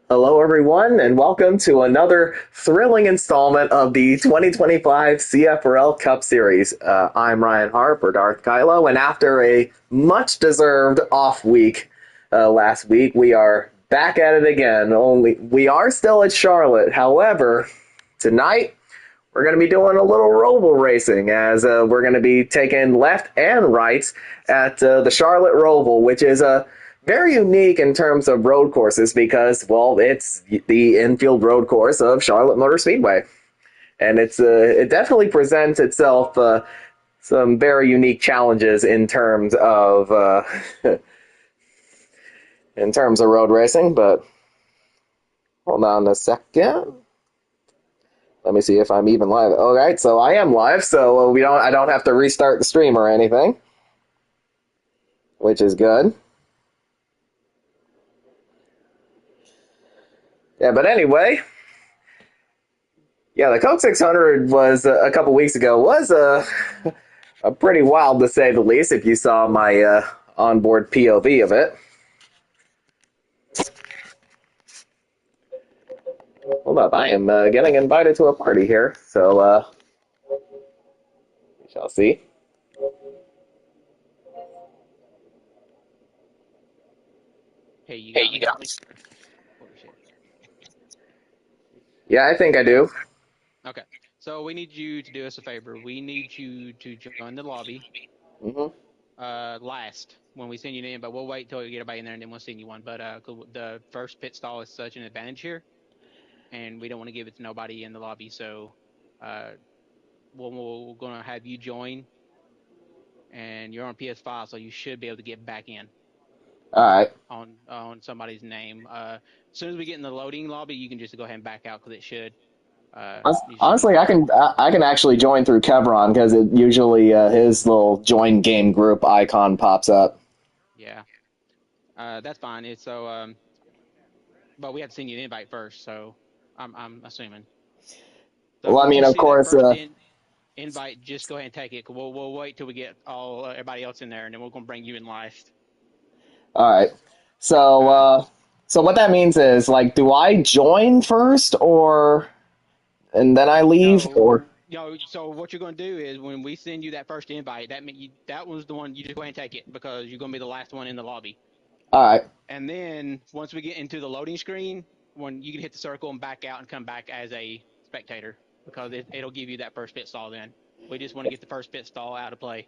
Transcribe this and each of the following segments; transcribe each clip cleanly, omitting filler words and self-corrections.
Hello, everyone, and welcome to another thrilling installment of the 2025 CFRL Cup Series. I'm Ryan Harp, or Darth Kylo, and after a much-deserved off week last week, we are back at it again. Only we are still at Charlotte. However, tonight we're going to be doing a little Roval racing, as we're going to be taking left and right at the Charlotte Roval, which is a very unique in terms of road courses because, well, it's the infield road course of Charlotte Motor Speedway. And it definitely presents itself some very unique challenges in terms of in terms of road racing. But hold on a second. Let me see if I'm even live. All right, so I am live, so I don't have to restart the stream or anything, which is good. Yeah, but anyway, yeah, the Coke 600 was a couple weeks ago was a pretty wild to say the least. If you saw my onboard POV of it. Hold up, I am getting invited to a party here, so we shall see. Hey, you got me? Oh, shit. Yeah, I think I do. Okay, so we need you to do us a favor. We need you to join the lobby Mm-hmm. last when we send you in, but we'll wait till you get everybody in there and then we'll send you one. But the first pit stall is such an advantage here, and we don't want to give it to nobody in the lobby. So we're going to have you join, and you're on PS5, so you should be able to get back in All right. on somebody's name. As soon as we get in the loading lobby, you can just go ahead and back out because it should. You should be Honestly, I fine. can actually join through Kevron because it usually his little join game group icon pops up. Yeah, that's fine. It's so but we have to send you an invite first, so I'm assuming. So Well, I once mean, you of see that course. first invite, just go ahead and take it. We'll wait till we get all everybody else in there, and then we're gonna bring you in last. All right. So, Uh, so what that means is, like, do I join first, or and then I leave, no, or? So what you're gonna do is when we send you that first invite, that was the one you just go ahead and take it because you're gonna be the last one in the lobby. All right. And then once we get into the loading screen, when you can hit the circle and back out and come back as a spectator because it'll give you that first pit stall. Then we just want to get the first pit stall out of play.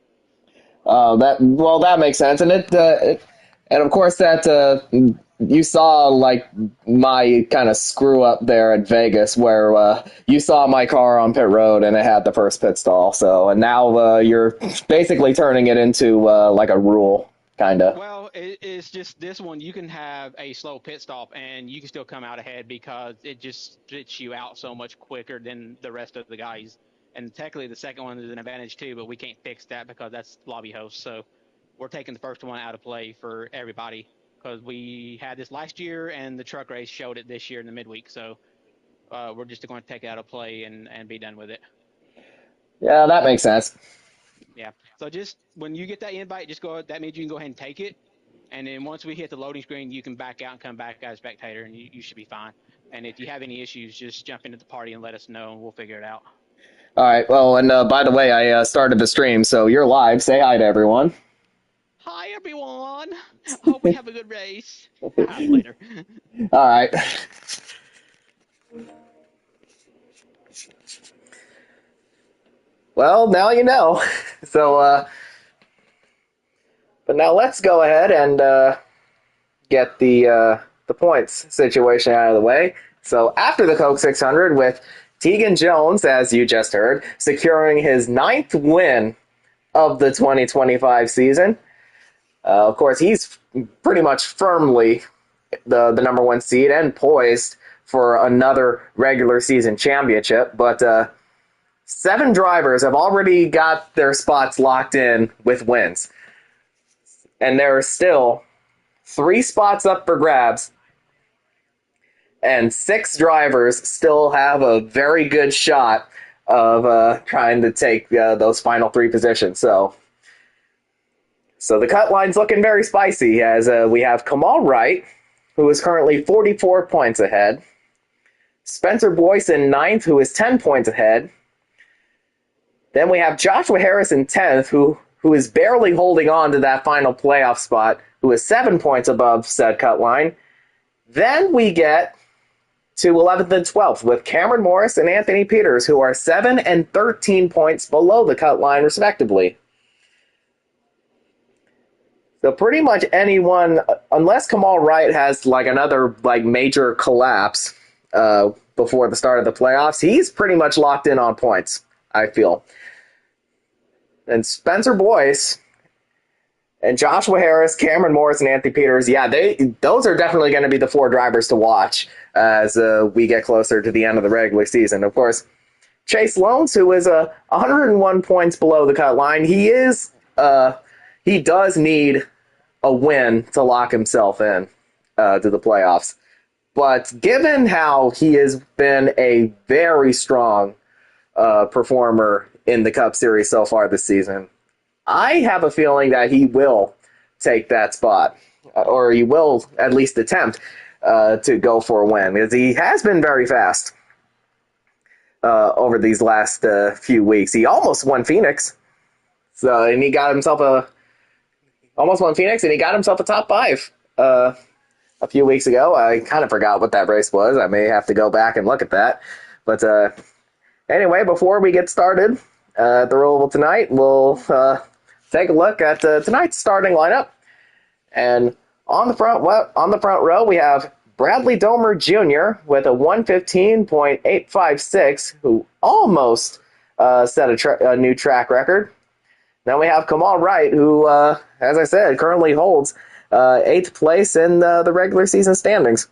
That makes sense, and and of course that you saw like my kind of screw up there at Vegas, where you saw my car on pit road and it had the first pit stall. So, and now you're basically turning it into like a rule, kind of. Well, it's just this one. You can have a slow pit stop and you can still come out ahead because it just spits you out so much quicker than the rest of the guys. And technically, the second one is an advantage too, but we can't fix that because that's lobby host. So we're taking the first one out of play for everybody because we had this last year and the truck race showed it this year in the midweek. So we're just going to take it out of play and be done with it. Yeah, that makes sense. Yeah. So just when you get that invite, just go. That means you can go ahead and take it. And then once we hit the loading screen, you can back out and come back as a spectator, and you should be fine. And if you have any issues, just jump into the party and let us know, and we'll figure it out. All right. Well, and by the way, I started the stream, so you're live. Say hi to everyone. Hi, everyone. I hope we have a good race. Later. All right. Well, now you know. So, but now let's go ahead and get the points situation out of the way. So after the Coke 600, with Tegan Jones, as you just heard, securing his 9th win of the 2025 season. Of course, he's pretty much firmly the number one seed and poised for another regular season championship. But 7 drivers have already got their spots locked in with wins. And there are still 3 spots up for grabs, and 6 drivers still have a very good shot of trying to take those final 3 positions. So So the cut line's looking very spicy as we have Kamal Wright, who is currently 44 points ahead. Spencer Boyce in 9th, who is 10 points ahead. Then we have Joshua Harris in 10th, who is barely holding on to that final playoff spot, who is 7 points above said cut line. Then we get to 11th and 12th with Cameron Morris and Anthony Peters, who are 7 and 13 points below the cut line, respectively. So pretty much anyone, unless Kamal Wright has like another like major collapse before the start of the playoffs, he's pretty much locked in on points, I feel. And Spencer Boyce and Joshua Harris, Cameron Morris, and Anthony Peters, yeah, those are definitely going to be the 4 drivers to watch as we get closer to the end of the regular season. Of course, Chase Loans, who is 101 points below the cut line, he does need a win to lock himself in to the playoffs. But given how he has been a very strong performer in the Cup Series so far this season, I have a feeling that he will take that spot, or he will at least attempt to go for a win, because he has been very fast over these last few weeks. He almost won Phoenix, and he got himself a top 5 a few weeks ago. I kind of forgot what that race was. I may have to go back and look at that. But anyway, before we get started at the Roval tonight, we'll take a look at tonight's starting lineup. And on the front row, we have Bradley Domer Jr. with a 1:15.856, who almost set a new track record. Then we have Kamal Wright, who, as I said, currently holds 8th place in the regular season standings.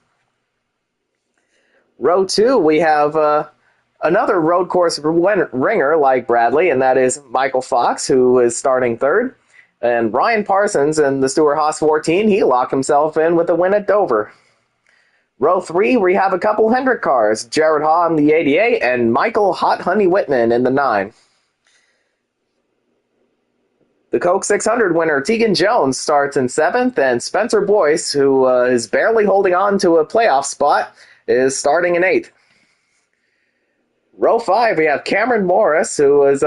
Row 2, we have another road course ringer like Bradley, and that is Michael Fox, who is starting 3rd. And Ryan Parsons in the Stewart Haas 14, he locked himself in with a win at Dover. Row 3, we have a couple Hendrick cars, Jared Haw in the 88 and Michael Hot Honey Whitman in the 9. The Coke 600 winner, Tegan Jones, starts in 7th, and Spencer Boyce, who is barely holding on to a playoff spot, is starting in 8th. Row 5, we have Cameron Morris, who is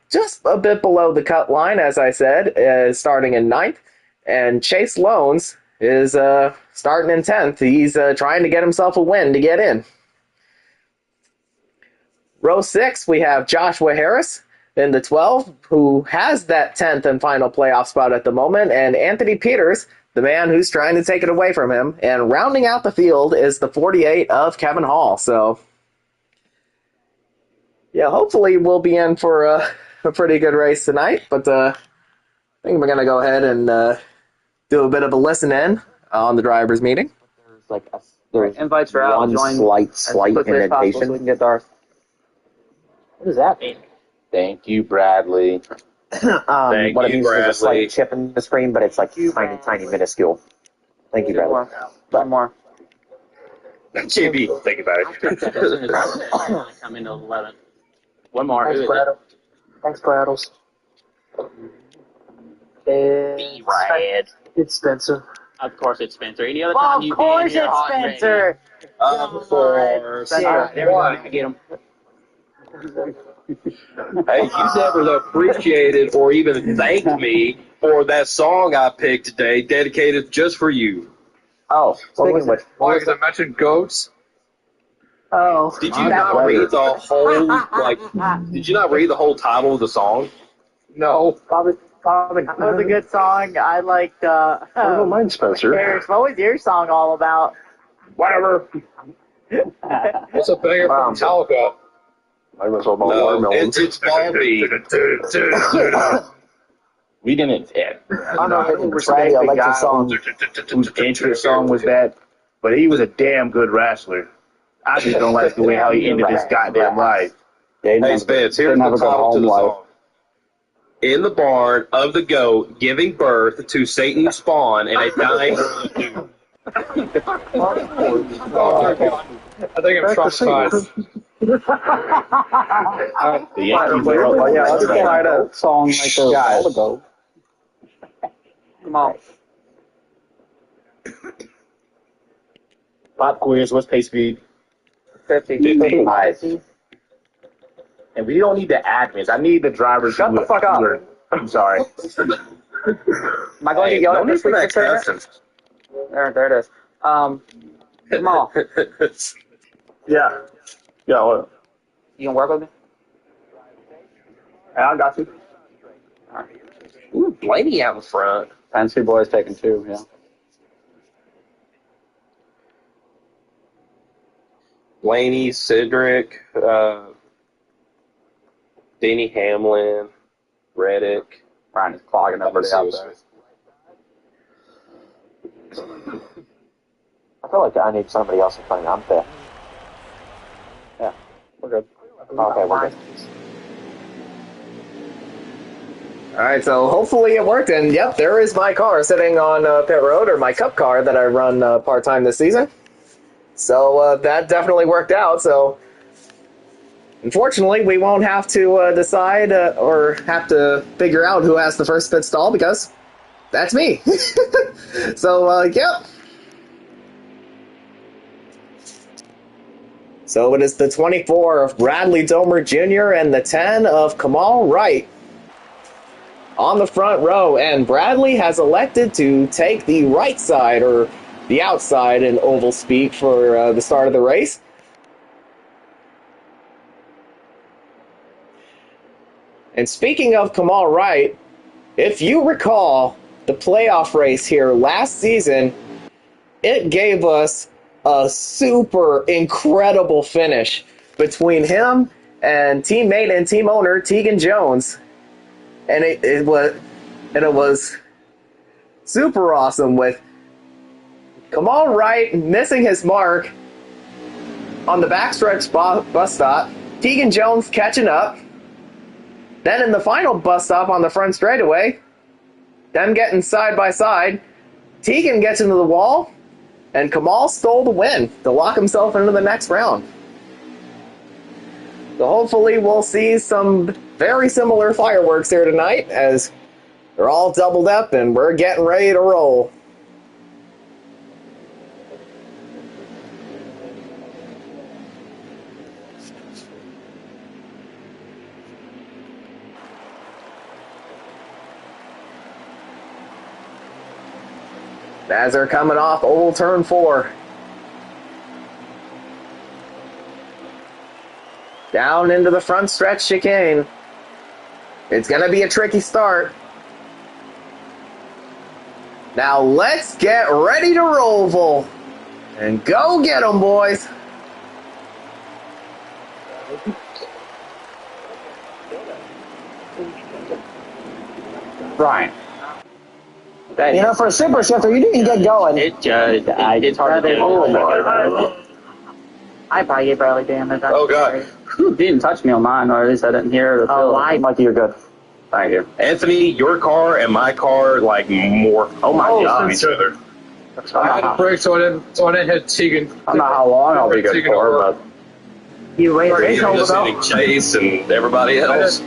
just a bit below the cut line, as I said, is starting in 9th, and Chase Loans is starting in 10th. He's trying to get himself a win to get in. Row 6, we have Joshua Harris in the 12, who has that 10th and final playoff spot at the moment, and Anthony Peters, the man who's trying to take it away from him. And rounding out the field is the 48 of Kevin Hall. So, yeah, hopefully we'll be in for a pretty good race tonight, but I think we're going to go ahead and do a bit of a listen in on the drivers' meeting. There's invites for out. One Join slight indentation. So we can get our... What does that mean? Thank you, Bradley. What it means is a slight chip in the screen, but it's like tiny, minuscule. Thank you, Bradley. One more. JB, think about it. Come into 11. One more. Thanks, Braddles. It's Spencer. Of course, it's Spencer. Any other time you Of course, it's Spencer. Of course. There we go. Get him. Hey, you never appreciated or even thanked me for that song I picked today, dedicated just for you. Oh, speaking of which, Because I mentioned goats. Oh. Did you not read the whole Did you not read the whole title of the song? No. That was a good song. I liked, Don't mind Spencer. Harris. What was your song all about? Whatever. What's a banger from Metallica? I was all No, it's Baldy. We didn't. I'm not I like the song. Whose intro song was that? But he was a damn good wrestler. I just don't like the way how he ended his goddamn life. Hey, Spence, here's the title to the song. In the barn of the goat, giving birth to Satan's spawn and a dying. I think I'm traumatized. The Yankees were up. Let's try to song like a while ago. Come on. Pop quiz, what's pace speed? 50. 55. And we don't need the admins. I need the drivers. Shut the fuck up. I'm sorry. Am I going to yell at this week? There it is. Come on. Yeah. Yeah, well, You can work with me? yeah, I got you. Ooh, Blaney out in front. Fancy boys taking 2, yeah. Blaney, Cedric, Denny Hamlin, Reddick. Ryan is clogging everybody out there. I feel like I need somebody else in front of me. I'm fifth. Yeah, we're good. Okay, we're good. All right, so hopefully it worked, and yep, there is my car sitting on pit road, or my cup car that I run part-time this season. So that definitely worked out, so unfortunately we won't have to decide or have to figure out who has the first pit stall, because that's me. So, yep. So it is the 24 of Bradley Domer Jr. and the 10 of Kamal Wright on the front row, and Bradley has elected to take the right side, or the outside in oval speak, for the start of the race. And speaking of Kamal Wright, if you recall the playoff race here last season, it gave us a super incredible finish between him and teammate and team owner Tegan Jones. And it was super awesome, with Kamal Wright missing his mark on the backstretch bus stop, Tegan Jones catching up, then in the final bus stop on the front straightaway, them getting side by side, Tegan gets into the wall, and Kamal stole the win to lock himself into the next round. So hopefully we'll see some very similar fireworks here tonight, as they're all doubled up and we're getting ready to roll. As they're coming off oval turn 4. Down into the front stretch chicane. It's going to be a tricky start. Now let's get ready to roll, and go get 'em, boys. Brian. You know, for a super shifter, you didn't get going. It's hard to do. I probably get barely damaged. Oh, God. You didn't touch me on mine, or at least I didn't hear the feel. Mikey, you're good. Thank you. Anthony, your car and my car, like, more. Oh, my God. Each other. I had to brake so I didn't hit Tegan. I don't know how long I'll be good for, but You wait, You're they told just about. hitting Chase and everybody else.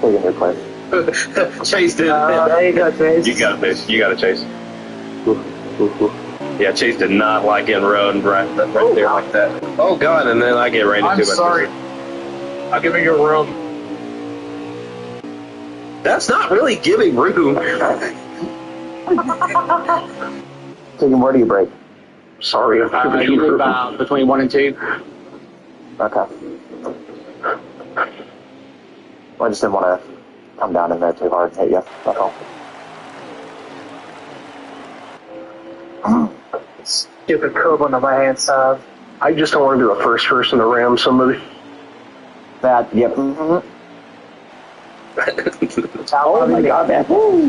Taking your place. Chase did. There you go, Chase. You got this. You got it, Chase. Yeah, Chase did not like getting run right there like that. Oh, God, and then I get ran into I'm it. sorry. I'll give you room. That's not really giving room. Taking, where do you break? Sorry. usually about between 1 and 2. Okay. Well, I just didn't want to come down in there too hard and hit you. That's all. Stupid curb on the right-hand side. I just don't want to be the first person to ram somebody. That, yep. Oh my God, man. Whoa.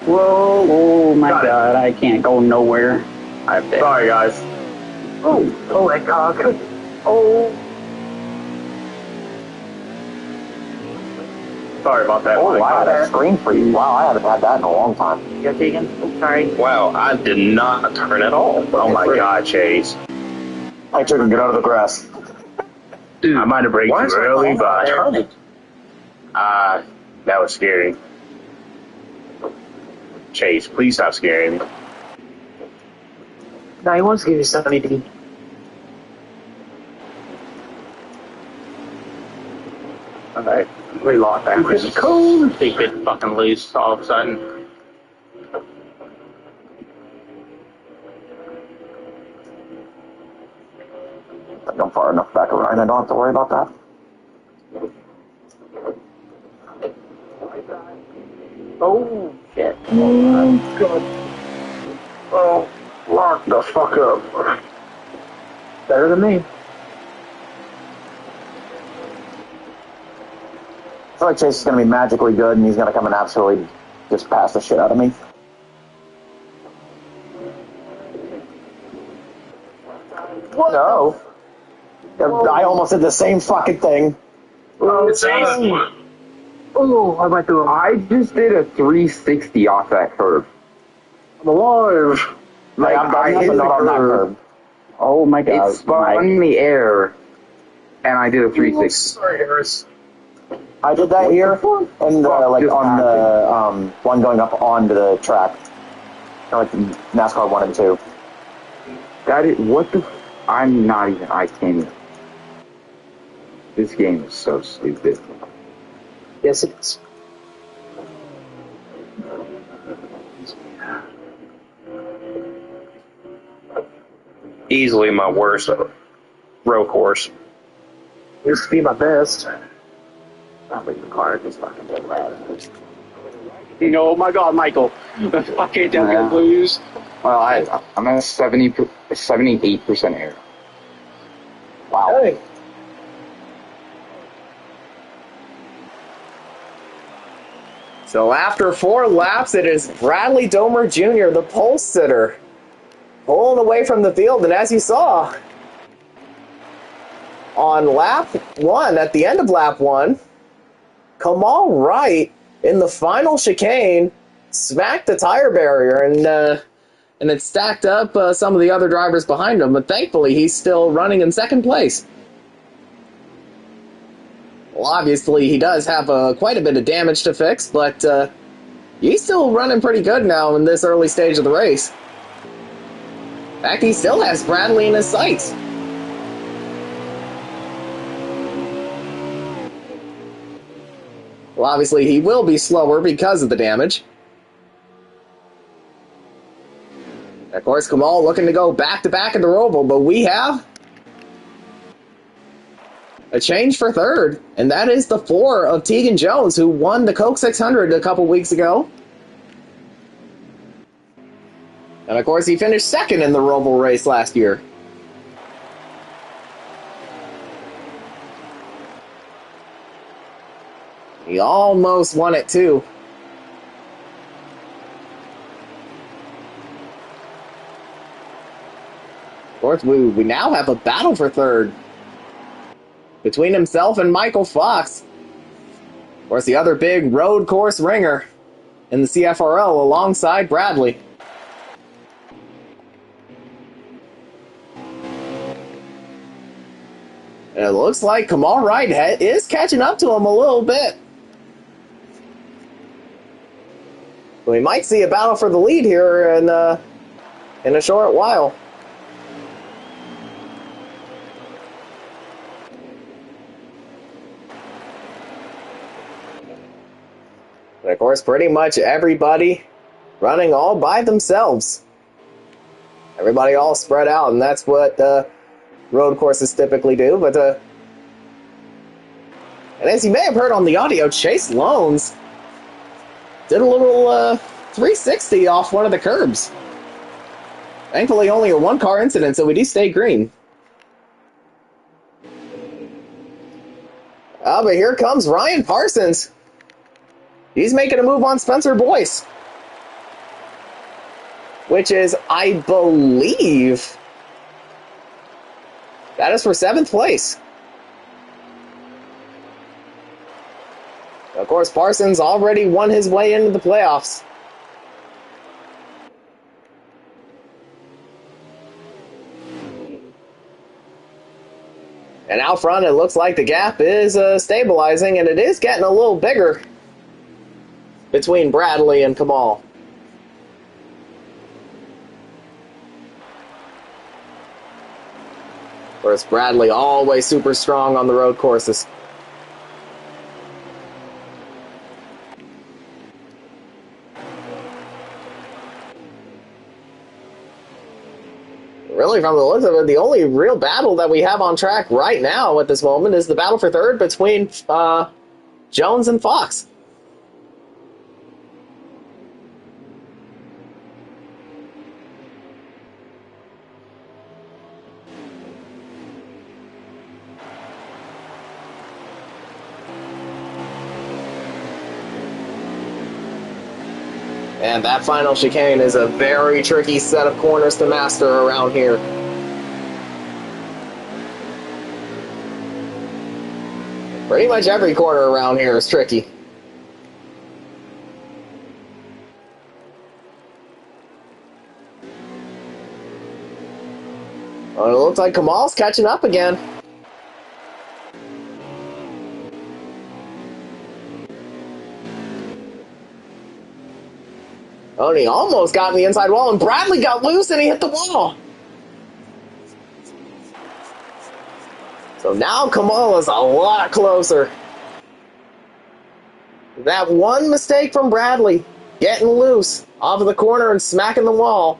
Whoa, oh my God, I can't go nowhere. Sorry, guys. Oh my God. Oh. Sorry about that. Oh, Mike. I had a screen freeze. Wow, I haven't had that in a long time. You're Tegan? Oh, sorry. Wow, I did not turn at all. Oh my God, Chase. I took him, get out of the grass. Dude, I might have braked Why too is my early, car but turning? that was scary. Chase, please stop scaring me. No, he wants to give you 70D. Alright, we lost that. It's cold. Big bit fucking loose all of a sudden. I'm far enough back around. I don't have to worry about that. Oh, shit. Oh, God. Oh, lock the fuck up. Better than me. I feel like Chase is going to be magically good, and he's going to come and absolutely just pass the shit out of me. What? No. I almost did the same fucking thing. Oh, I went through him. I just did a 360 off that curve. I'm alive. Like, I hit not on that curve. Oh my god. It spun in the air, and I did a 360. Sorry, Harris. I did that here, and like on the one going up onto the track, like NASCAR 1 and 2. That is, what the, I can't even. This game is so stupid. Yes, it is. Easily my worst road course. Used to be my best. I think the car just fucking did that. Oh my god, Michael. Fucking don't get lose. Well, I'm at 78% air. Wow. Hey. So after 4 laps, it is Bradley Domer Jr., the pole sitter, pulling away from the field. And as you saw, on lap 1, at the end of lap 1, Kamal Wright in the final chicane smacked the tire barrier, and it stacked up some of the other drivers behind him. But thankfully, he's still running in second place. Well, obviously, he does have quite a bit of damage to fix, but he's still running pretty good now in this early stage of the race. In fact, he still has Bradley in his sights. Well, obviously, he will be slower because of the damage. Of course, Kamal looking to go back-to-back in the Roval, but we have a change for third, and that is the 4 of Tegan Jones, who won the Coke 600 a couple weeks ago. And of course, he finished second in the Roval race last year. He almost won it too. Of course, we now have a battle for third between himself and Michael Fox. Of course, the other big road course ringer in the CFRL alongside Bradley. And it looks like Kamal Wright is catching up to him a little bit. We might see a battle for the lead here in a short while. And of course, pretty much everybody running all by themselves. Everybody all spread out, and that's what road courses typically do. But and as you may have heard on the audio, Chase Loans did a little 360 off one of the curbs. Thankfully, only a 1-car incident, so we do stay green. But here comes Ryan Parsons. He's making a move on Spencer Boyce, which is, I believe, that is for 7th place. Of course, Parsons already won his way into the playoffs. And out front, it looks like the gap is stabilizing, and it is getting a little bigger between Bradley and Kamal. Whereas Bradley always super strong on the road courses. Really, from the looks of it, the only real battle that we have on track right now at this moment is the battle for third between Jones and Fox. And that final chicane is a very tricky set of corners to master around here. Pretty much every corner around here is tricky. Well, it looks like Kamal's catching up again. Oh, and he almost got in the inside wall, and Bradley got loose and he hit the wall. So now Kamal is a lot closer. That one mistake from Bradley, getting loose off of the corner and smacking the wall.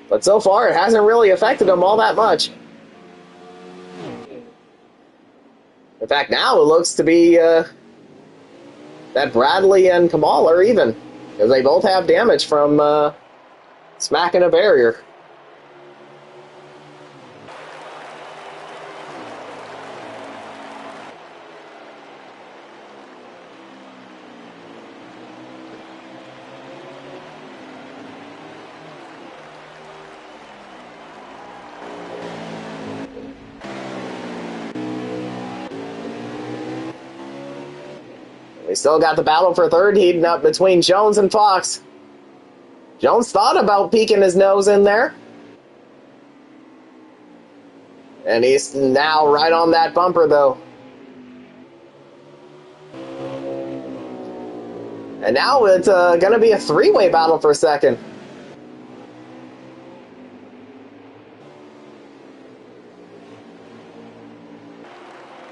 But so far, it hasn't really affected him all that much. In fact, now it looks to be that Bradley and Kamal are even, because they both have damage from smacking a barrier. We still got the battle for third heating up between Jones and Fox. Jones thought about peeking his nose in there. And he's now right on that bumper, though. And now it's going to be a three-way battle for second.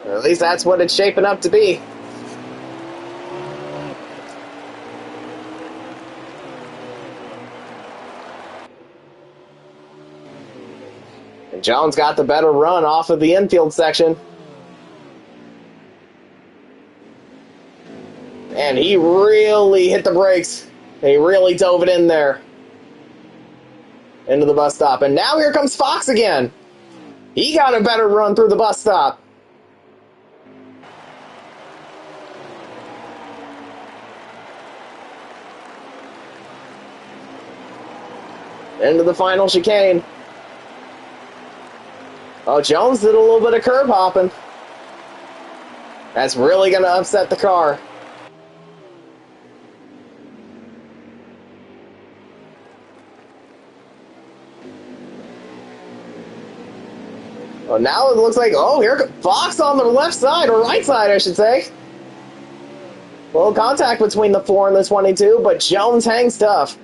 Or at least that's what it's shaping up to be. Jones got the better run off of the infield section. And he really hit the brakes. He really dove it in there. Into the bus stop. And now here comes Fox again. He got a better run through the bus stop. Into the final chicane. Oh, Jones did a little bit of curb hopping. That's really going to upset the car. Well, now it looks like, oh, here comes Fox on the left side, or right side, I should say. A little contact between the 4 and the 22, but Jones hangs tough.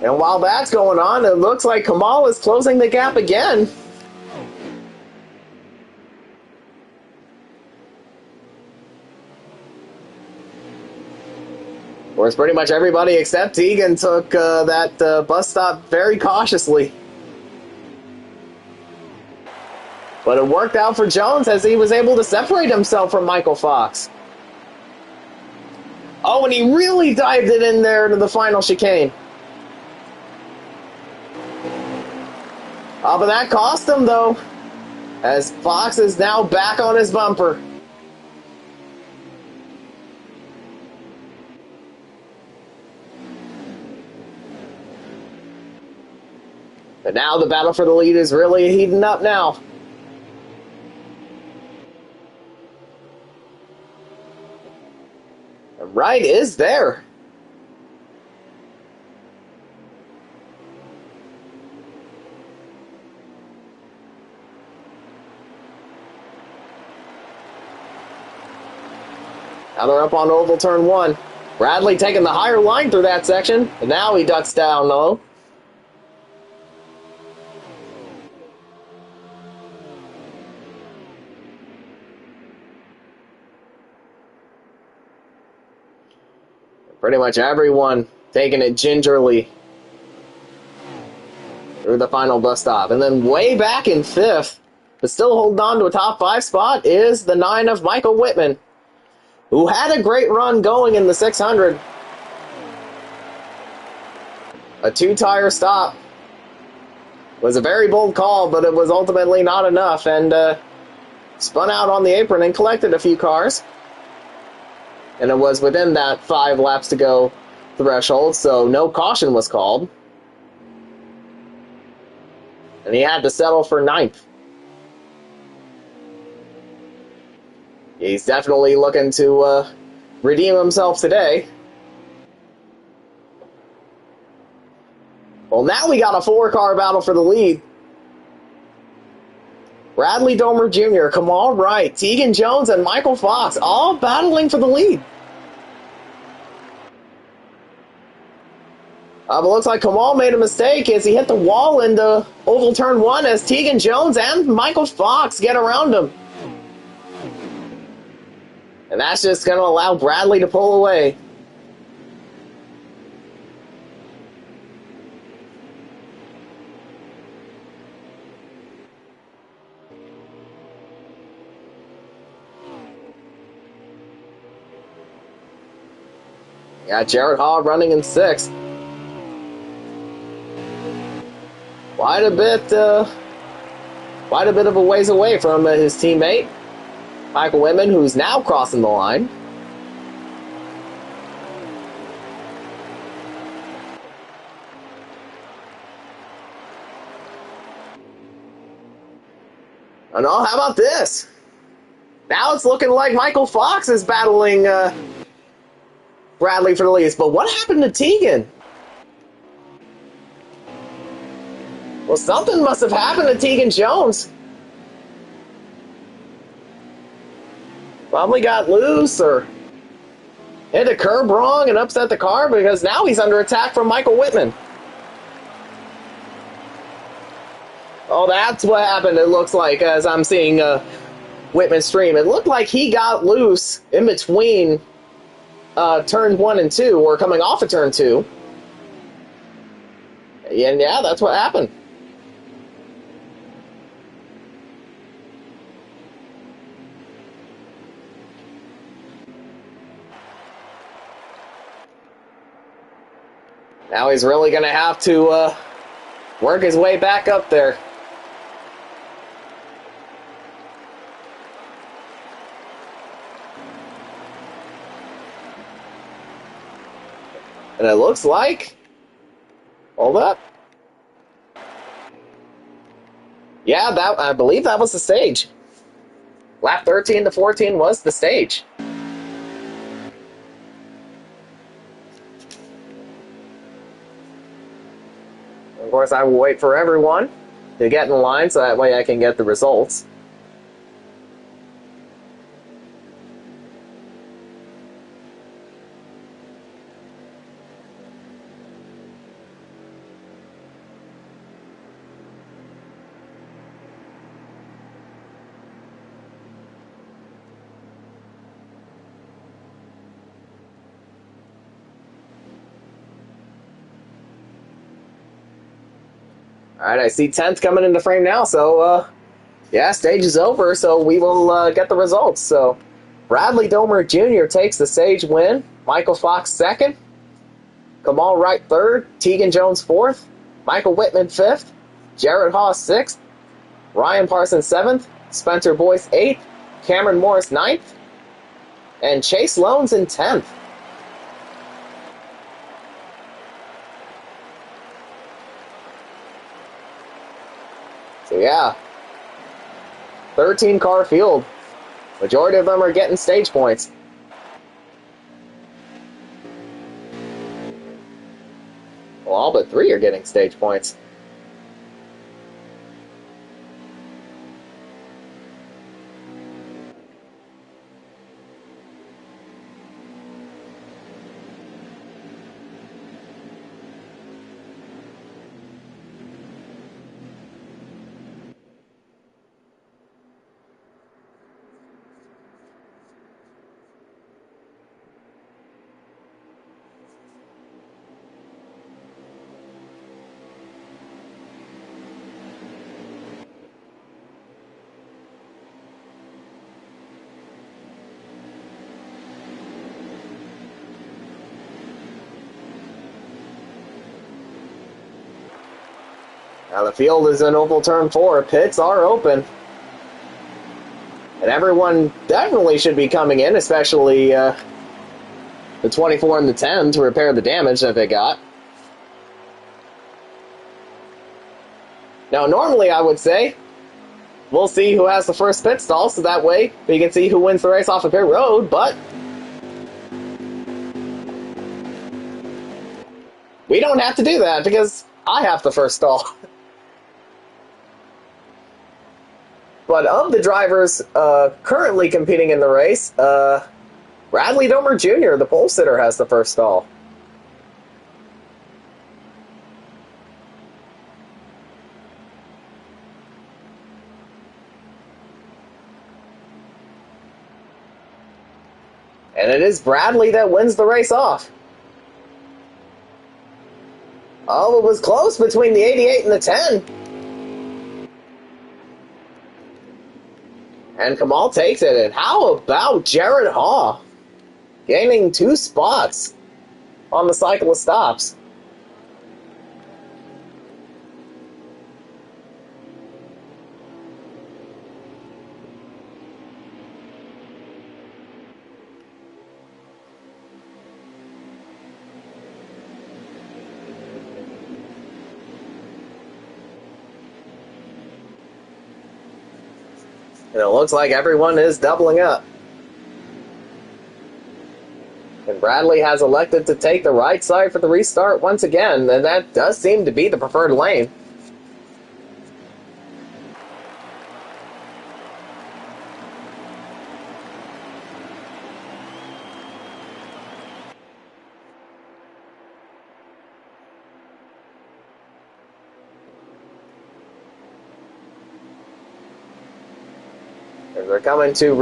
And while that's going on, it looks like Kamal is closing the gap again. Whereas pretty much everybody except Egan took that bus stop very cautiously. But it worked out for Jones as he was able to separate himself from Michael Fox. Oh, and he really dived it in there to the final chicane. Oh, but that cost him, though, as Fox is now back on his bumper. But now the battle for the lead is really heating up now. And Wright is there. Now they're up on oval turn 1. Bradley taking the higher line through that section, and now he ducks down low. Pretty much everyone taking it gingerly through the final bus stop. And then way back in 5th, but still holding on to a top 5 spot, is the 9 of Michael Whitman, who had a great run going in the 600. A 2-tire stop was a very bold call, but it was ultimately not enough, and spun out on the apron and collected a few cars. And it was within that 5 laps to go threshold, so no caution was called. And he had to settle for 9th. He's definitely looking to redeem himself today. Well, now we got a 4-car battle for the lead. Bradley Domer Jr., Kamal Wright, Tegan Jones, and Michael Fox all battling for the lead. But looks like Kamal made a mistake as he hit the wall into oval turn 1 as Tegan Jones and Michael Fox get around him. And that's just going to allow Bradley to pull away. Got Jared Hall running in 6th. Quite a bit of a ways away from his teammate, Michael Whitman, who's now crossing the line. And oh, how about this? Now it's looking like Michael Fox is battling Bradley for the lead. But what happened to Tegan? Well, something must have happened to Tegan Jones. Probably got loose or hit a curb wrong and upset the car, because now he's under attack from Michael Whitman. Oh, that's what happened, it looks like, as I'm seeing Whitman's stream. It looked like he got loose in between turn 1 and 2, or coming off of turn 2. And yeah, that's what happened. Now he's really going to have to work his way back up there. And it looks like... Hold up. Yeah, I believe that was the stage. Lap 13 to 14 was the stage. Of course, I will wait for everyone to get in line so that way I can get the results. All right, I see 10th coming into frame now, so yeah, stage is over, so we will get the results. So Bradley Domer Jr. takes the stage win, Michael Fox 2nd, Kamal Wright 3rd, Tegan Jones 4th, Michael Whitman 5th, Jared Haas 6th, Ryan Parsons 7th, Spencer Boyce 8th, Cameron Morris 9th, and Chase Loans in 10th. So yeah, 13 car field. Majority of them are getting stage points. Well, all but 3 are getting stage points. Now the field is in oval turn 4. Pits are open. And everyone definitely should be coming in, especially the 24 and the 10 to repair the damage that they got. Now, normally I would say we'll see who has the first pit stall, so that way we can see who wins the race off of pit road, but we don't have to do that because I have the first stall. But of the drivers currently competing in the race, Bradley Domer Jr., the pole sitter, has the first stall. And it is Bradley that wins the race off. Oh, it was close between the 88 and the 10. And Kamal takes it. And how about Jared Haw gaining 2 spots on the cycle of stops? And it looks like everyone is doubling up. And Bradley has elected to take the right side for the restart once again, and that does seem to be the preferred lane. They're coming to the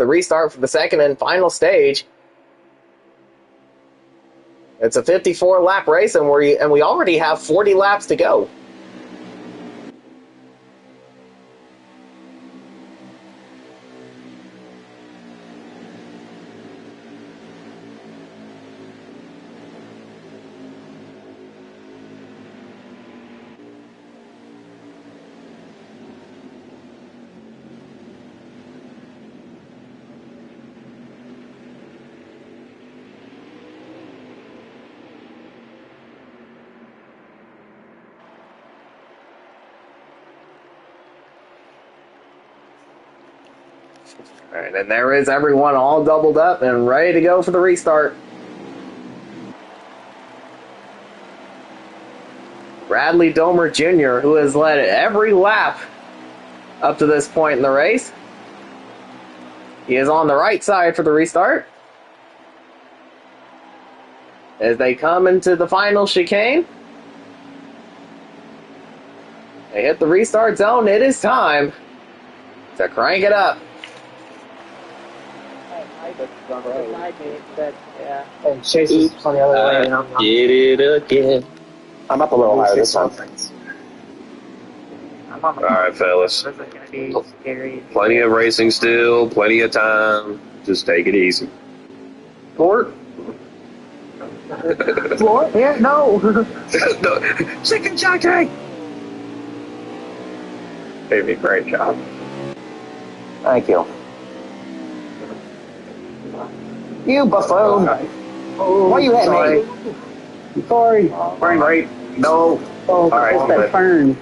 restart for the second and final stage. It's a 54-lap race, and we already have 40 laps to go. All right, and there is everyone all doubled up and ready to go for the restart. Bradley Domer Jr., who has led every lap up to this point in the race. He is on the right side for the restart. As they come into the final chicane, they hit the restart zone. It is time to crank it up. And Chase is on the other way. And I'm Get it again. I'm up a little higher this time. All right, fellas. This is gonna be scary. Plenty of racing still, plenty of time. Just take it easy. Floor? Floor? Yeah, no. No. Chicken jockey! Baby, great job. Thank you. You buffoon! Oh, Why you hit sorry. me? Sorry. Burn right. No. Oh, All right, what's that good. burn?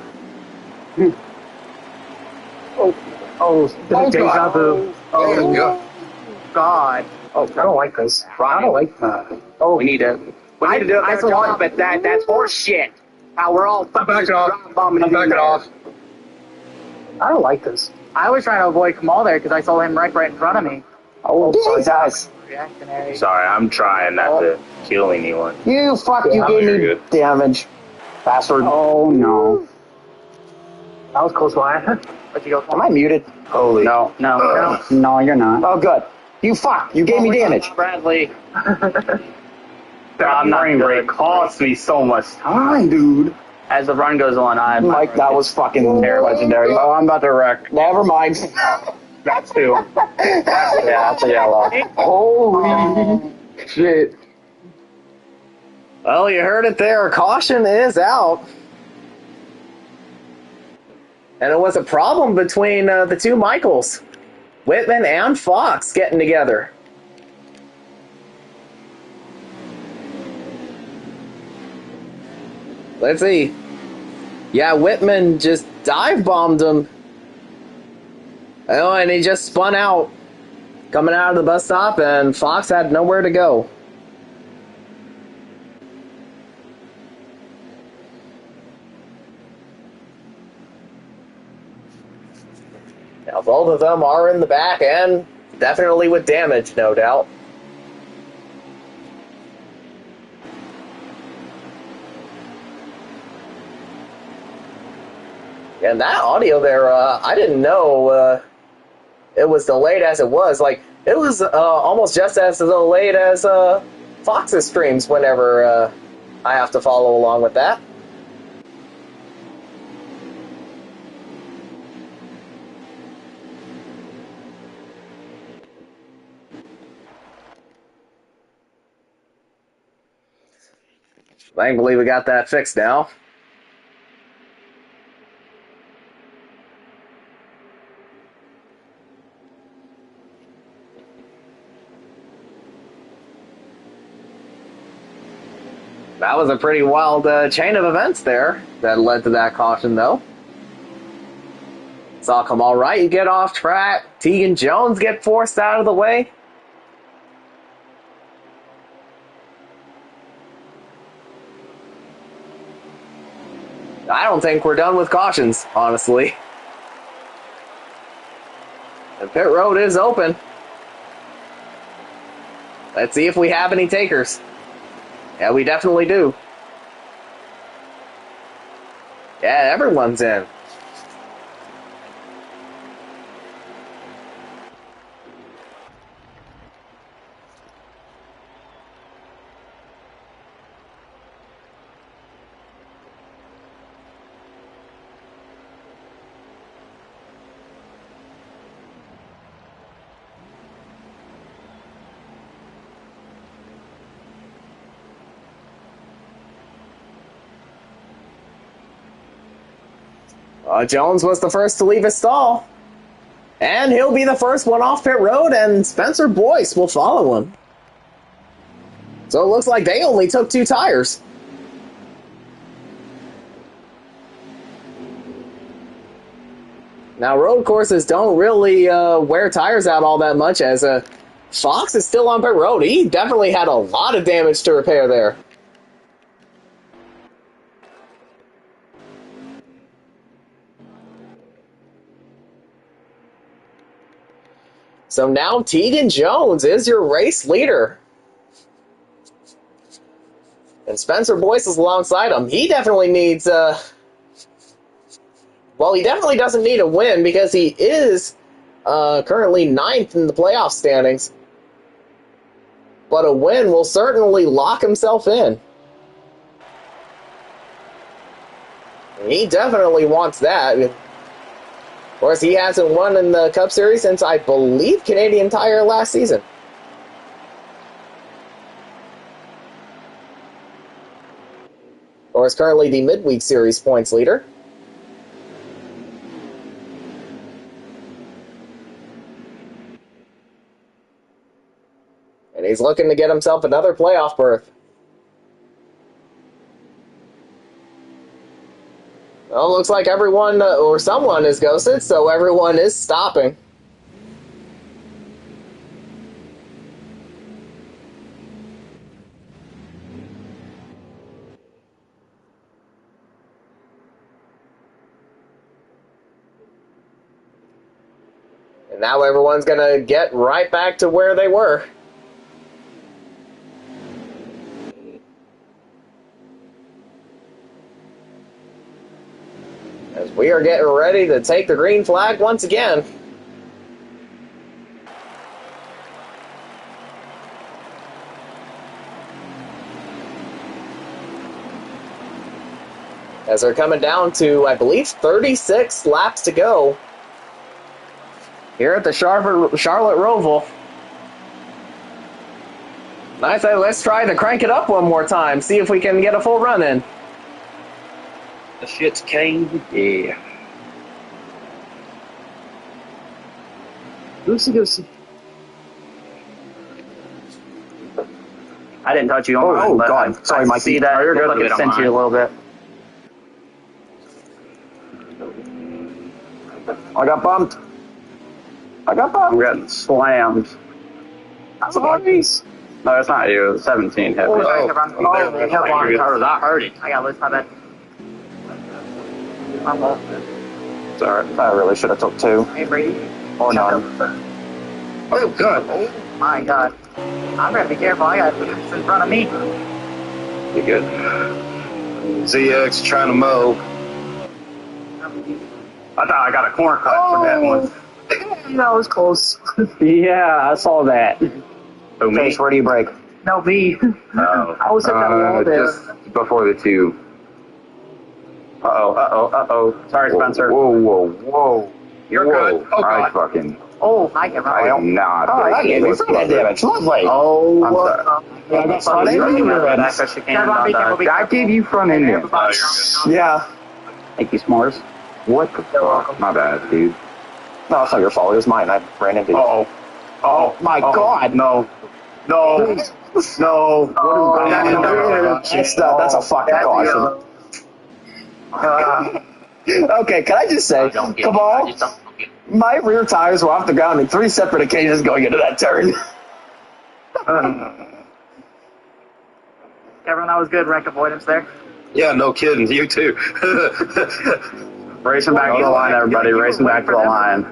Oh, deja vu. Oh, God. Oh, I don't like this. I don't like that. Oh, we need to do a better job at that. That's horse shit. How we're all fucking back it off. bombing I'm in backing there. off. I don't like this. I was trying to avoid Kamal there because I saw him right in front of me. Oh, Jesus! Reactionary. Sorry, I'm trying not to kill anyone. You fuck! You Yeah, gave you're me good. damage, bastard. Oh, no. That was close by. But you go. Am I muted? Holy. No, you're not. Oh, good. You fuck! You gave me damage. Bradley. That frame rate cost me so much time, dude. As the run goes on, I'm. Mike, that was fucking legendary. Oh, I'm about to wreck. Never mind. That's two. Yeah, that's a yellow. Holy shit. Well, you heard it there. Caution is out. And it was a problem between the two Michaels, Whitman and Fox, getting together. Let's see. Yeah, Whitman just dive bombed him. Oh, and he just spun out, coming out of the bus stop, and Fox had nowhere to go. Now, both of them are in the back and definitely with damage, no doubt. And that audio there, I didn't know it was delayed as it was. Like, it was almost just as delayed as Fox's streams whenever I have to follow along with that. Thankfully, we got that fixed now. That was a pretty wild chain of events there that led to that caution, though. Saw Kamal Wright get off track. Tegan Jones get forced out of the way. I don't think we're done with cautions, honestly. The pit road is open. Let's see if we have any takers. Yeah, we definitely do. Yeah, everyone's in. Jones was the first to leave his stall. And he'll be the first one off pit road, and Spencer Boyce will follow him. So it looks like they only took 2 tires. Now, road courses don't really wear tires out all that much, as Fox is still on pit road. He definitely had a lot of damage to repair there. So now Tegan Jones is your race leader. And Spencer Boyce is alongside him. He definitely needs, well, he definitely doesn't need a win because he is currently 9th in the playoff standings. But a win will certainly lock himself in. He definitely wants that. Of course, he hasn't won in the Cup Series since, I believe, Canadian Tire last season. Of course, currently the Midweek Series points leader. And he's looking to get himself another playoff berth. Well, looks like everyone, or someone, is ghosted, so everyone is stopping. And now everyone's going to get right back to where they were. As we are getting ready to take the green flag once again. As they're coming down to, I believe, 36 laps to go here at the Charlotte Roval. I say let's try to crank it up one more time, see if we can get a full run in. The shit's came, yeah. Goosey goosey. I didn't touch you on Oh, mine, but God. Sorry, I Mikey. see that. Oh, you're It good. looked like Good it on sent you a mine. little bit. I got bumped. I got I'm bumped. getting slammed. That's a hard piece. No, it's not you. 17 hit me. Oh, Sorry, How did that hurt it? I got loose, my bad. My fault. Sorry. I really should have took 2. Hey, Brady. Or none. Oh, God. Oh, my God. I'm going to be careful. I got this in front of me. You good? ZX trying to mow. I thought I got a corner cut for that one. That was close. Yeah, I saw that. Oh, me? Face, where do you break? No, B. Oh. I was at that wall there. Just before the 2. Uh-oh. Sorry, Spencer. Whoa. You're Whoa. good. Oh, I God. fucking... Oh, I get I right. am not. Oh, that gave me front damage. Lovely. Oh, I'm sorry. I got front end. That gave you front end damage. Yeah. Thank you, S'mores. What the fuck? My bad, dude. No, it's not your fault. It was mine. I ran into you. Uh-oh. Oh, my God. No. No. No. Oh, What is that's a fucking caution. Okay, can I just say, Cabal, my rear tires were off the ground on 3 separate occasions going into that turn. Everyone, that was good wreck avoidance there. Yeah, no kidding. You too. Racing back to the line, everybody. Racing back to the line.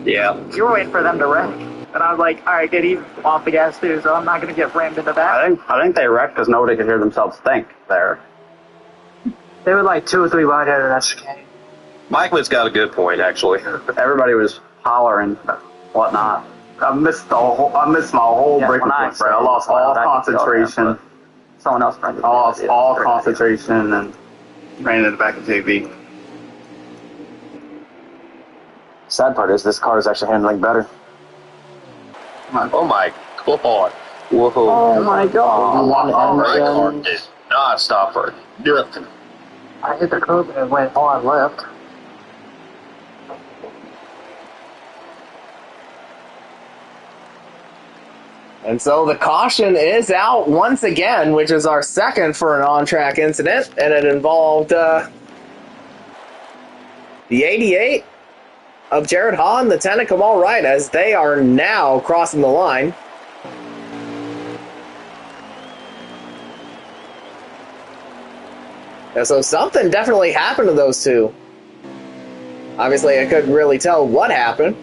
Yeah. You were waiting for them to wreck. And I was like, all right, good, he's off the gas too, so I'm not going to get rammed into that. I think they wrecked because nobody could hear themselves think there. They were like 2 or 3 wide out of that chicane. Mikeman's got a good point, actually. Everybody was hollering, whatnot. I missed my whole breaking point, bro. I lost all concentration. Someone else I lost all concentration and ran in the back of JB. Sad part is this car is actually handling better. Oh my God. Whoa. Oh my God. That car did not stop for nothing. I hit the curb and it went hard left. And so the caution is out once again, which is our second for an on-track incident, and it involved the 88 of Jared Hahn, the 10 of Kamal Wright, as they are now crossing the line. And so something definitely happened to those two. Obviously, I couldn't really tell what happened.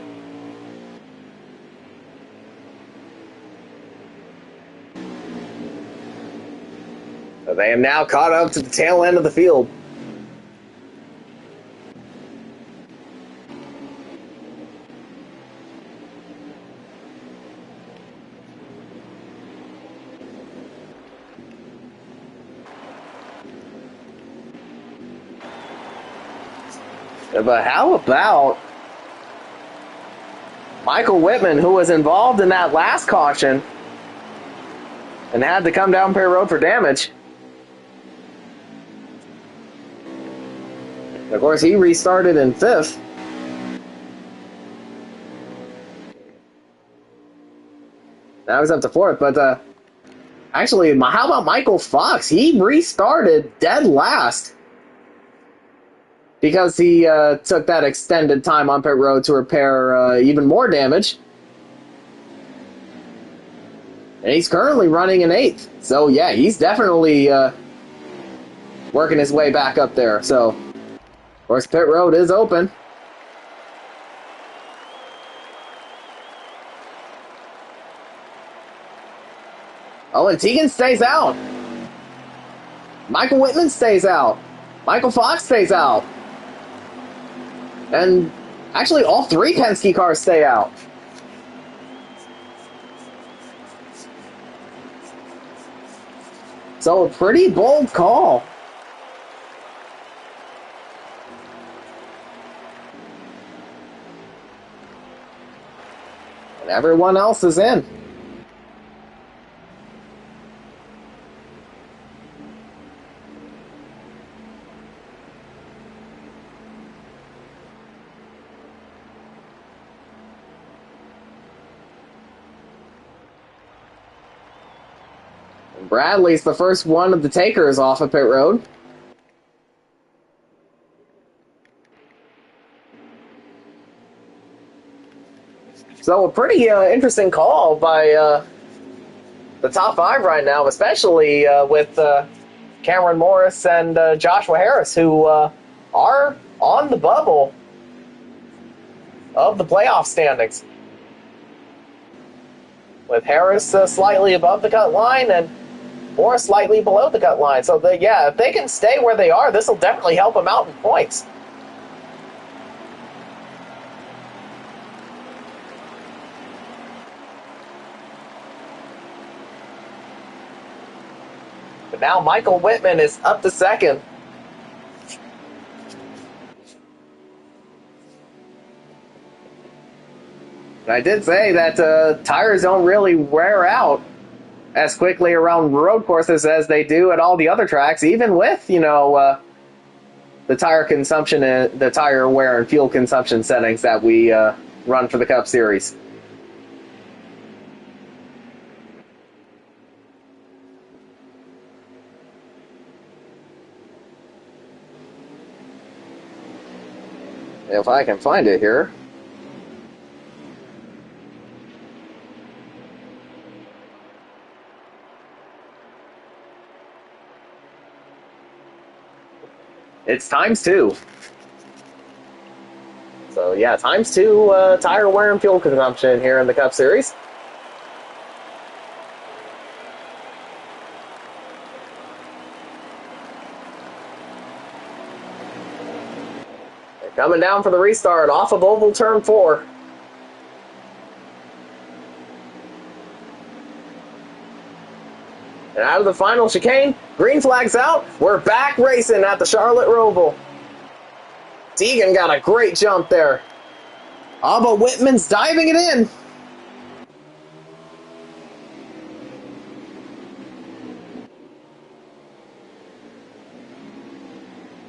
So they have now caught up to the tail end of the field. But how about Michael Whitman, who was involved in that last caution and had to come down Perry Road for damage? Of course, he restarted in 5th. Now he's up to 4th, but actually, how about Michael Fox? He restarted dead last because he took that extended time on pit road to repair even more damage. And he's currently running in 8th. So, yeah, he's definitely working his way back up there. So, of course, pit road is open. Oh, and Tegan stays out. Michael Whitman stays out. Michael Fox stays out. And actually, all 3 Penske cars stay out. So, a pretty bold call. And everyone else is in. Bradley's the first one of the takers off of pit road. So a pretty interesting call by the top five right now, especially with Cameron Morris and Joshua Harris, who are on the bubble of the playoff standings. With Harris slightly above the cut line and Morris slightly below the cut line. So, if they can stay where they are, this will definitely help them out in points. But now Michael Whitman is up to second. I did say that tires don't really wear out as quickly around road courses as they do at all the other tracks, even with, the tire consumption and the tire wear and fuel consumption settings that we run for the Cup Series. If I can find it here. It's ×2. So, ×2 tire wear and fuel consumption here in the Cup Series. They're coming down for the restart off of oval turn 4. And out of the final chicane, green flag's out. We're back racing at the Charlotte Roval. Tegan got a great jump there. But Whitman's diving it in.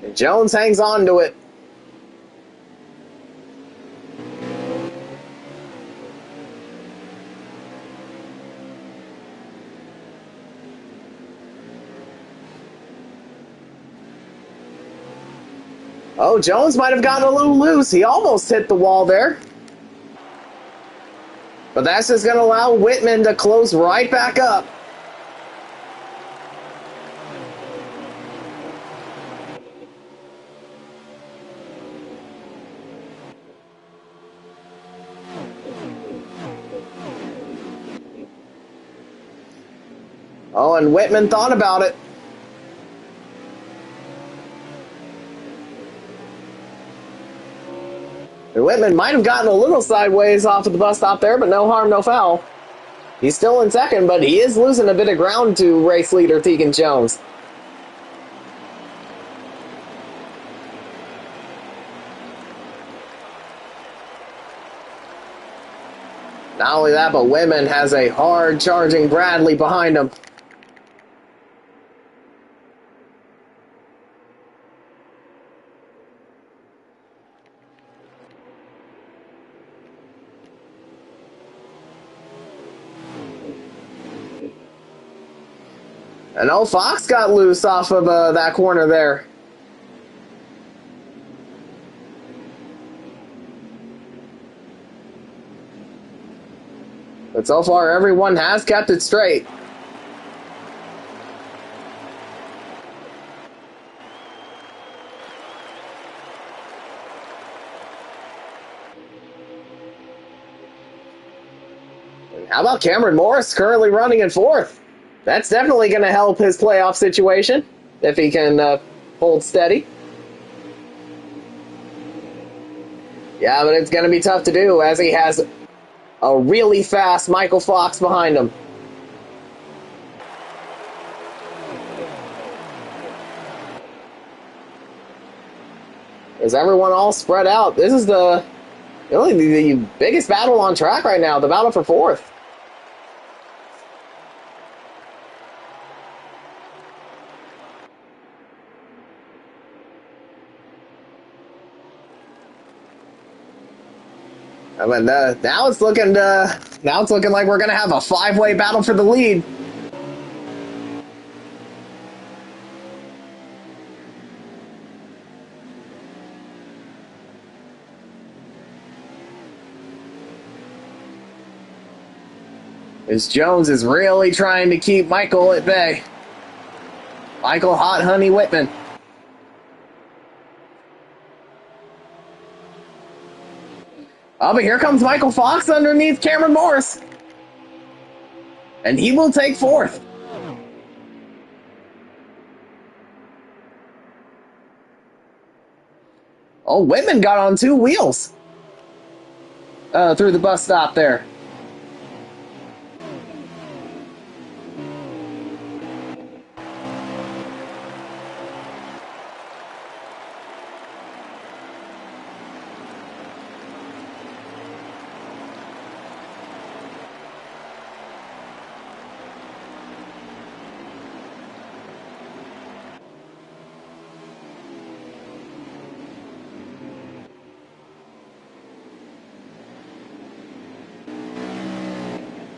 And Jones hangs on to it. Oh, Jones might have gotten a little loose. He almost hit the wall there. But that's just going to allow Whitman to close right back up. Oh, and Whitman thought about it. And Whitman might have gotten a little sideways off of the bus stop there, but no harm, no foul. He's still in second, but he is losing a bit of ground to race leader Tegan Jones. Not only that, but Whitman has a hard-charging Bradley behind him. And Fox got loose off of that corner there. But so far, everyone has kept it straight. And how about Cameron Morris currently running in fourth? That's definitely going to help his playoff situation if he can hold steady. Yeah, but it's going to be tough to do as he has a really fast Michael Fox behind him. Is everyone all spread out? This is really the biggest battle on track right now, the battle for fourth. I mean, now it's looking like we're gonna have a 5-way battle for the lead. As Jones is really trying to keep Michael at bay. Michael Hot Honey Whitman. Oh, but here comes Michael Fox underneath Cameron Morris. And he will take fourth. Oh, Whitman got on two wheels through the bus stop there.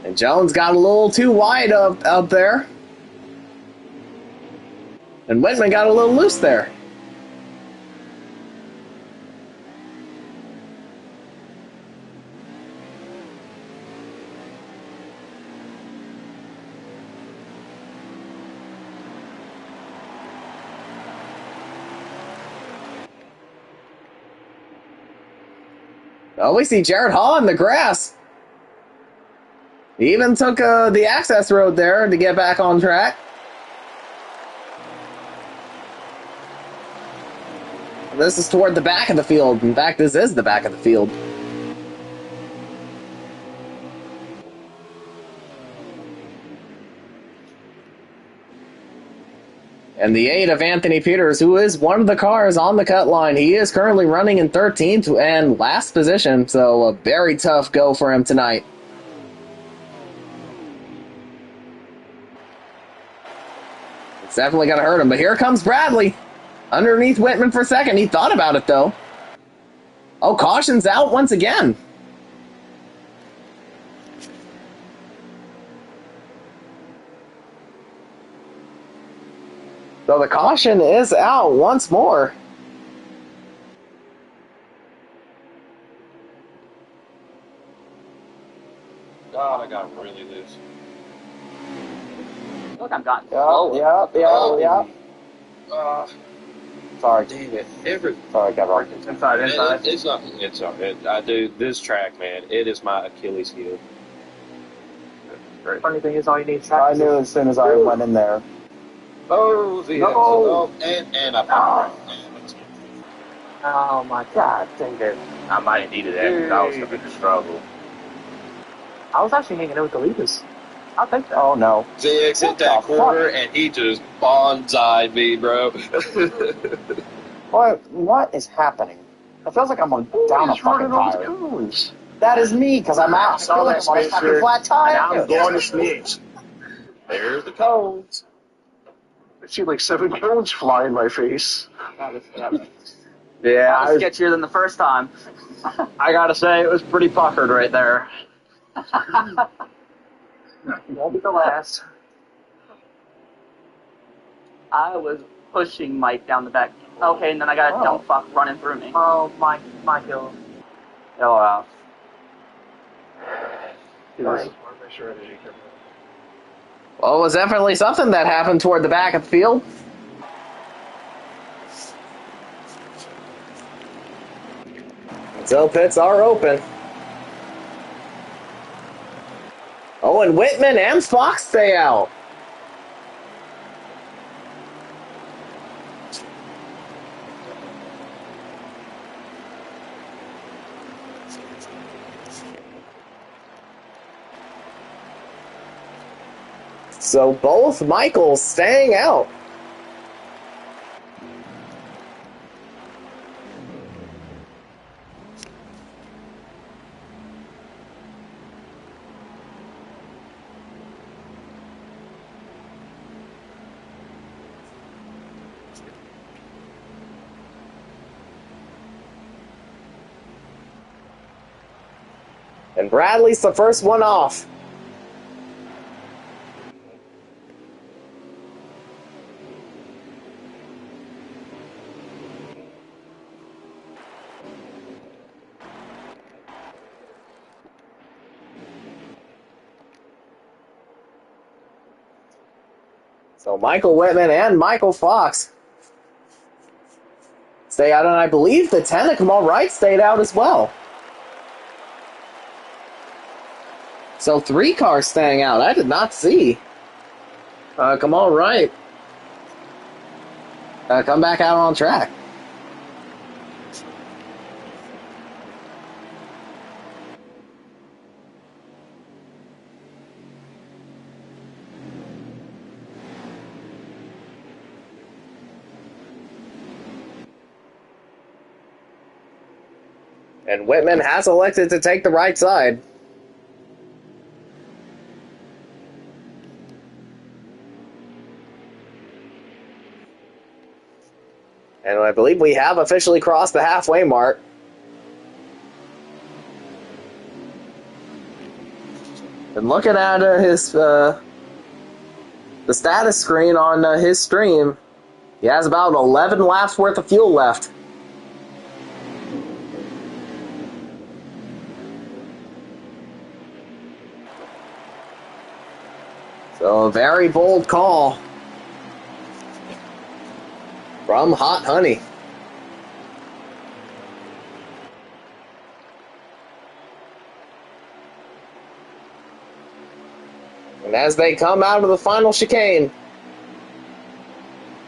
And Jones got a little too wide up there. And Whitman got a little loose there. Oh, we see Jared Hall in the grass. He even took the access road there to get back on track. This is toward the back of the field. In fact, this is the back of the field. And the 8 of Anthony Peters, who is one of the cars on the cut line. He is currently running in 13th and last position, so a very tough go for him tonight. It's definitely going to hurt him, but here comes Bradley underneath Whitman for second. He thought about it, though. Oh, caution's out once again. So the caution is out once more. God, I got really loose. Look, I'm gone. Yeah. Sorry. Damn it. Sorry, got wrong. Inside. It's not. It's not. I do this track, man. It is my Achilles heel. Funny thing is, all you need is I knew as soon as I went in there. Oh, the No. and I popped. Oh my god, dang it. I might have needed that because I was going to struggle. I was actually hanging out with the leaders. I'll take that. Oh, no. ZX hit that corner, and he just bonsai'd me, bro. What is happening? It feels like I'm on down a fucking tire. That is me, because I'm out. I feel like I'm on a fucking flat tire. Now I'm going to sneeze. There's the cones. I see like 7 cones fly in my face. Yeah, that was sketchier than the first time. I gotta say, it was pretty puckered right there. Won't be the last. I was pushing Mike down the back. Okay, and then I got a dumb fuck running through me. Oh, my hill. Oh, wow. Well, it was definitely something that happened toward the back of the field. So pits are open. Oh, and Whitman and Fox stay out. So both Michaels staying out. And Bradley's the first one off. So Michael Whitman and Michael Fox stay out, and I believe the 10 of Kamal Wright stayed out as well. So 3 cars staying out. I did not see Kamal Wright come back out on track. And Whitman has elected to take the right side. And I believe we have officially crossed the halfway mark. And looking at his the status screen on his stream, he has about 11 laps worth of fuel left. So a very bold call from Hot Honey. And as they come out of the final chicane,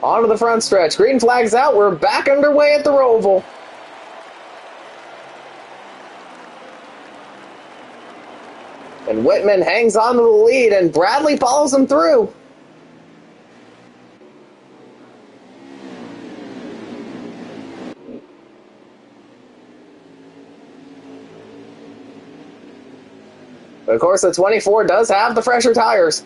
onto the front stretch, green flag's out, we're back underway at the Roval. And Whitman hangs on to the lead, and Bradley follows him through. But of course, the 24 does have the fresher tires.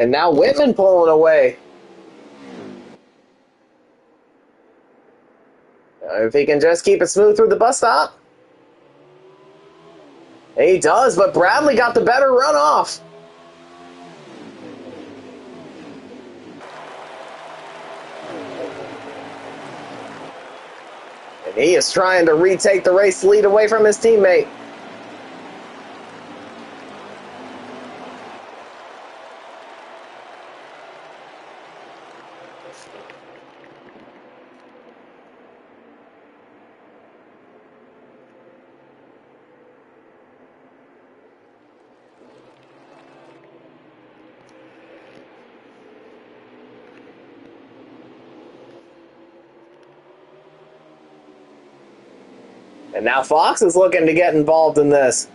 And now Whitman pulling away. If he can just keep it smooth through the bus stop. And he does, but Bradley got the better runoff. And he is trying to retake the race lead away from his teammate. And now Fox is looking to get involved in this.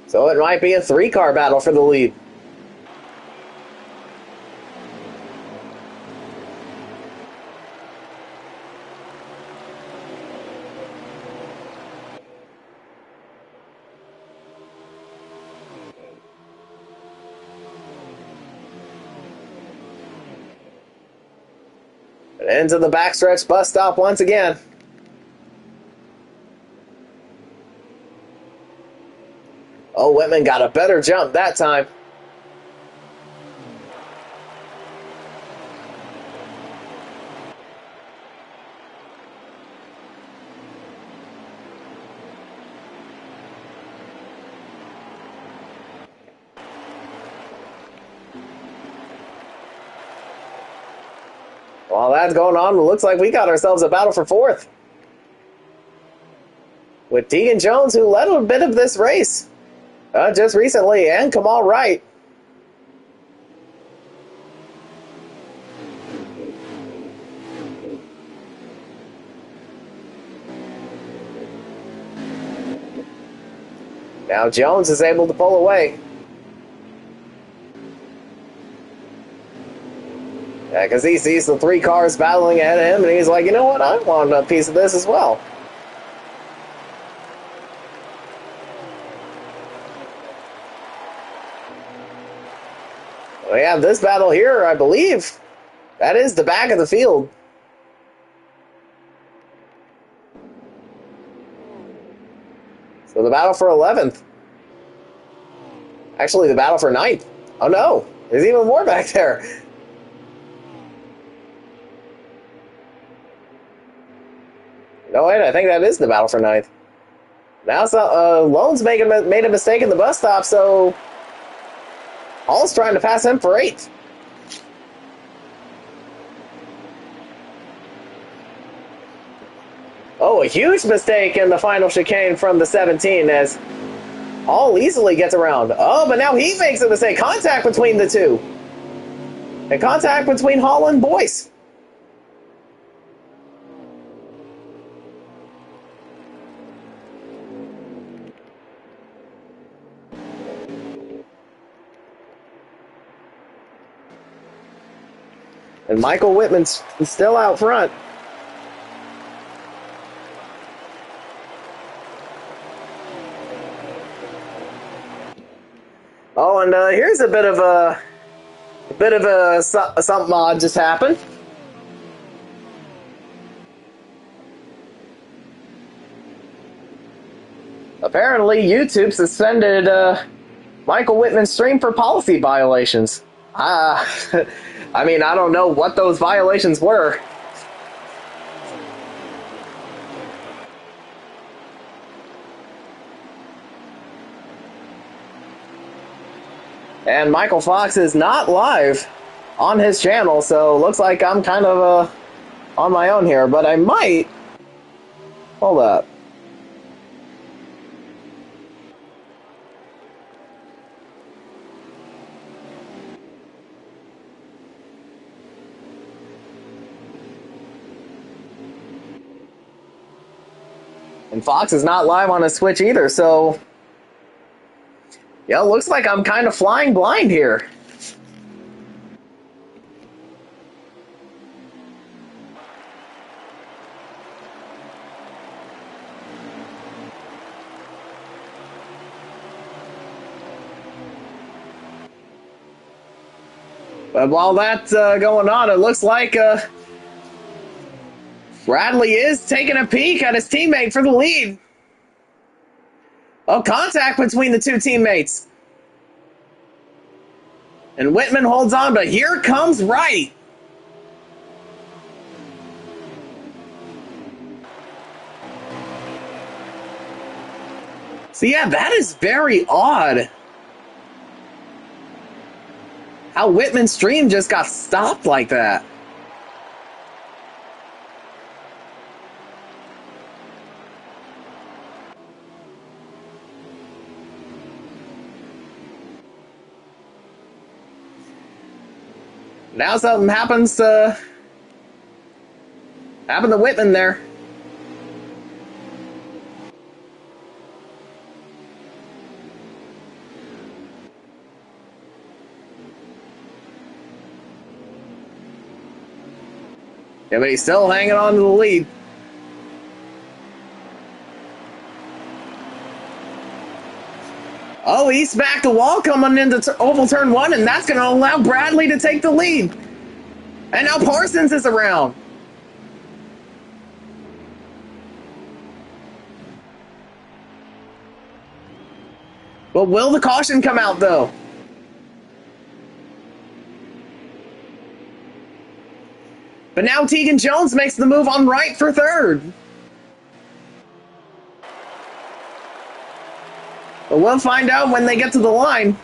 So it might be a 3-car battle for the lead. And into the backstretch bus stop once again. Oh, Whitman got a better jump that time. While that's going on, it looks like we got ourselves a battle for 4th. With Deegan Jones, who led a bit of this race just recently, and Kamal Wright. Now Jones is able to pull away. Yeah, because he sees the 3 cars battling ahead of him, and he's like, you know what, I want a piece of this as well. We have this battle here, I believe. That is the back of the field. So the battle for 11th. Actually, the battle for 9th. Oh no, there's even more back there. No, wait, I think that is the battle for 9th. Now Lone's made a mistake in the bus stop, so Hall's trying to pass him for 8th. Oh, a huge mistake in the final chicane from the 17 as Hall easily gets around. Oh, but now he makes a mistake. Contact between the two. And contact between Hall and Boyce. And Michael Whitman's still out front. Oh, and here's a bit of something odd just happened. Apparently, YouTube suspended Michael Whitman's stream for policy violations. I mean, I don't know what those violations were. And Michael Fox is not live on his channel, so looks like I'm kind of on my own here, but I might... Hold up. And Fox is not live on his Switch either, so... Yeah, looks like I'm kind of flying blind here. But while that's going on, it looks like Bradley is taking a peek at his teammate for the lead. Oh, contact between the two teammates. And Whitman holds on, but here comes Wright. So yeah, that is very odd. How Whitman's stream just got stopped like that. Now something happens to Whitman there. Yeah, but he's still hanging on to the lead. Oh, he smacked the wall coming into oval turn 1, and that's going to allow Bradley to take the lead. And now Parsons is around. But will the caution come out, though? But now Tegan Jones makes the move on Wright for 3rd. But we'll find out when they get to the line.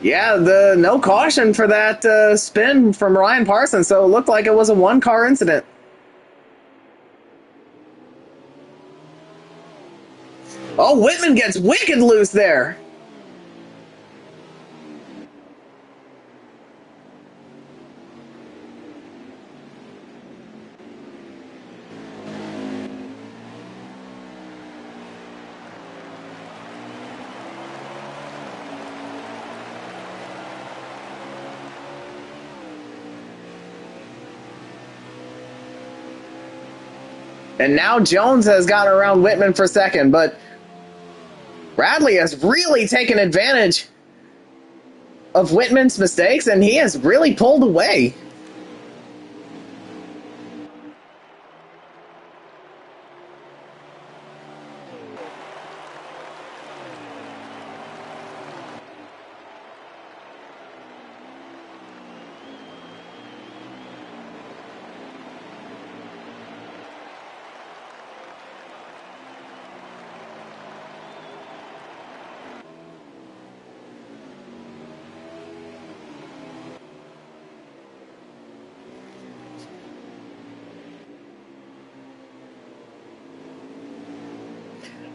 Yeah, no caution for that spin from Ryan Parsons, so it looked like it was a one-car incident. Oh, Whitman gets wicked loose there. And now Jones has gotten around Whitman for second, but Bradley has really taken advantage of Whitman's mistakes, and he has really pulled away.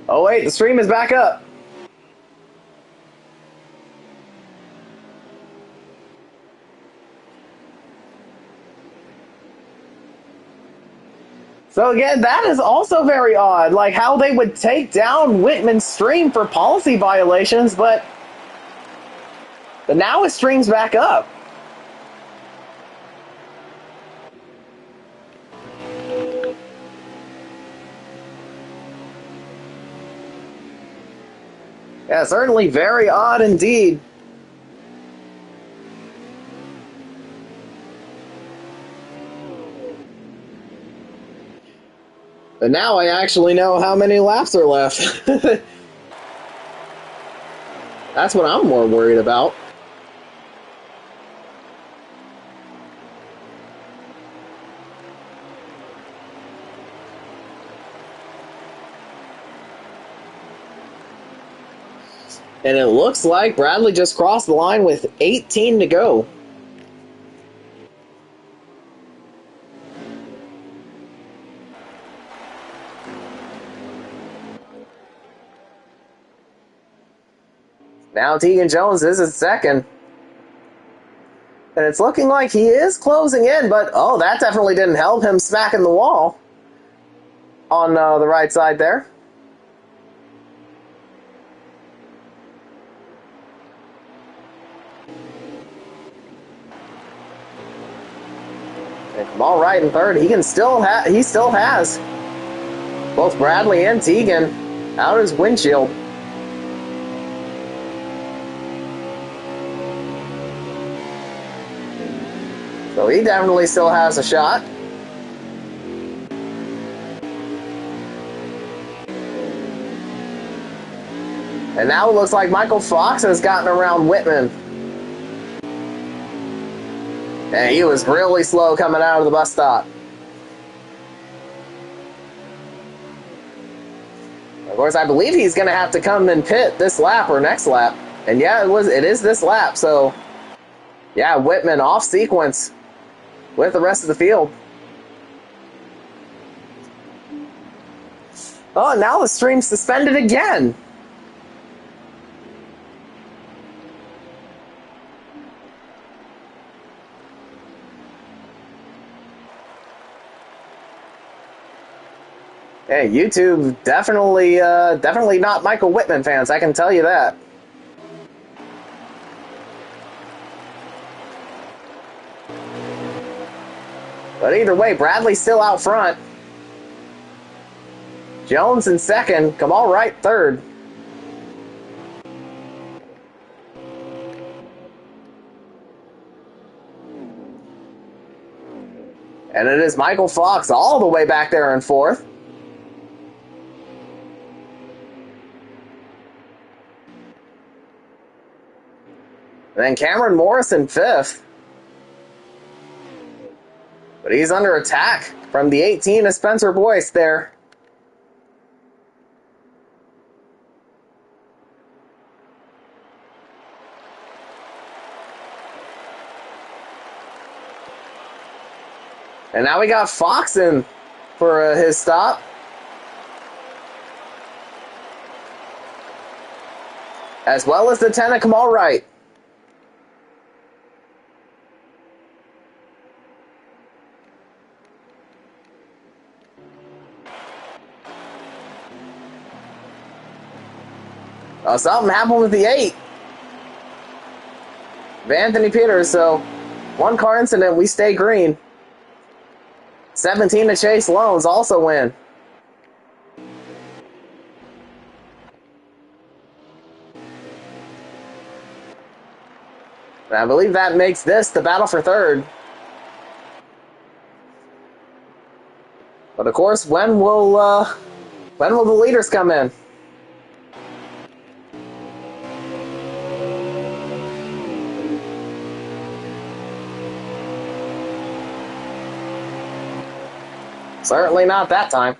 Oh wait, the stream is back up. So again, that is also very odd, like how they would take down Whitman's stream for policy violations, but now his stream's back up. Yeah, certainly very odd indeed. But now I actually know how many laps are left. That's what I'm more worried about. And it looks like Bradley just crossed the line with 18 to go. Now Tegan Jones is in second. And it's looking like he is closing in, but oh, that definitely didn't help him smacking the wall on the right side there. All right in third, he still has both Bradley and Tegan out of his windshield. So he definitely still has a shot. And now it looks like Michael Fox has gotten around Whitman. And he was really slow coming out of the bus stop. Of course, I believe he's going to have to come and pit this lap or next lap. And yeah, it is this lap. So, yeah, Whitman off sequence with the rest of the field. Oh, now the stream's suspended again. Hey, YouTube definitely not Michael Whitman fans, I can tell you that. But either way, Bradley's still out front. Jones in second, Kamal Wright third. And it is Michael Fox all the way back there in fourth. And then Cameron Morris in fifth. But he's under attack from the 18 of Spencer Boyce there. And now we got Fox in for his stop. As well as the 10 of Kamal Wright. Something happened with the 8 of Anthony Peters, so one car incident, we stay green. 17 to Chase Loans also win. And I believe that makes this the battle for third. But of course, when will the leaders come in? Certainly not that time.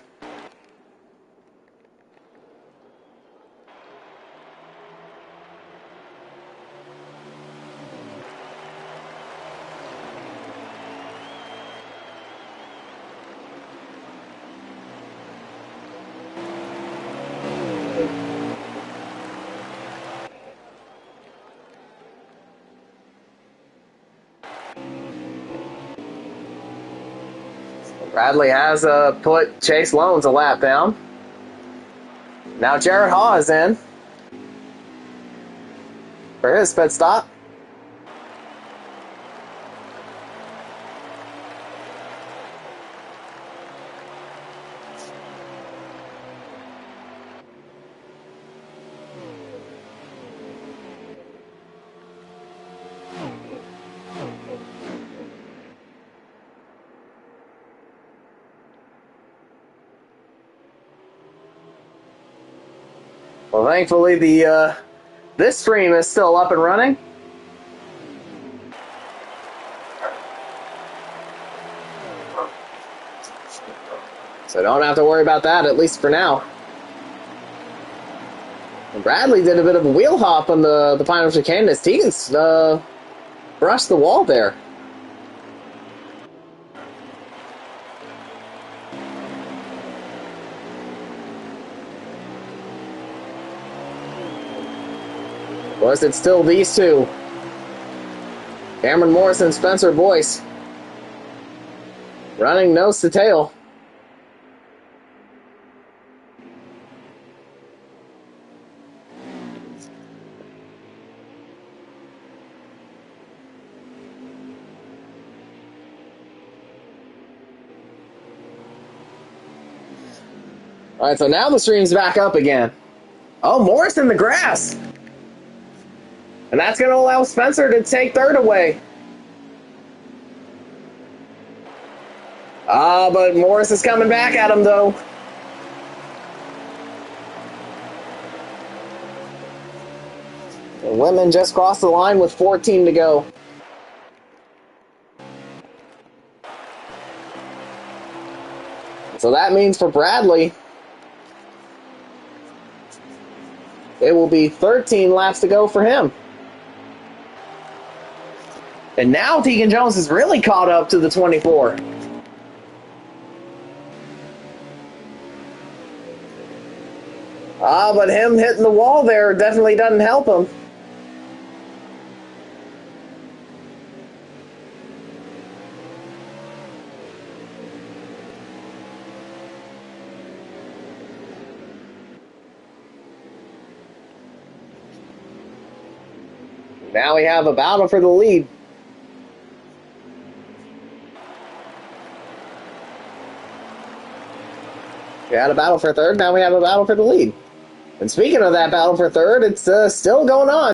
Bradley has put Chase Loans a lap down. Now Jared Haw is in for his pit stop. Well, thankfully this stream is still up and running. So don't have to worry about that, at least for now. And Bradley did a bit of a wheel hop on the final chicane as Tegan's brushed the wall there. Of course, it's still these two. Cameron Morris and Spencer Boyce running nose to tail. All right, so now the stream's back up again. Oh, Morris in the grass. And that's going to allow Spencer to take third away. But Morris is coming back at him, though. The women just crossed the line with 14 to go. So that means for Bradley, it will be 13 laps to go for him. And now Tegan Jones is really caught up to the 24. But him hitting the wall there definitely doesn't help him. Now we have a battle for the lead. We had a battle for third, now we have a battle for the lead. And speaking of that battle for third, it's still going on.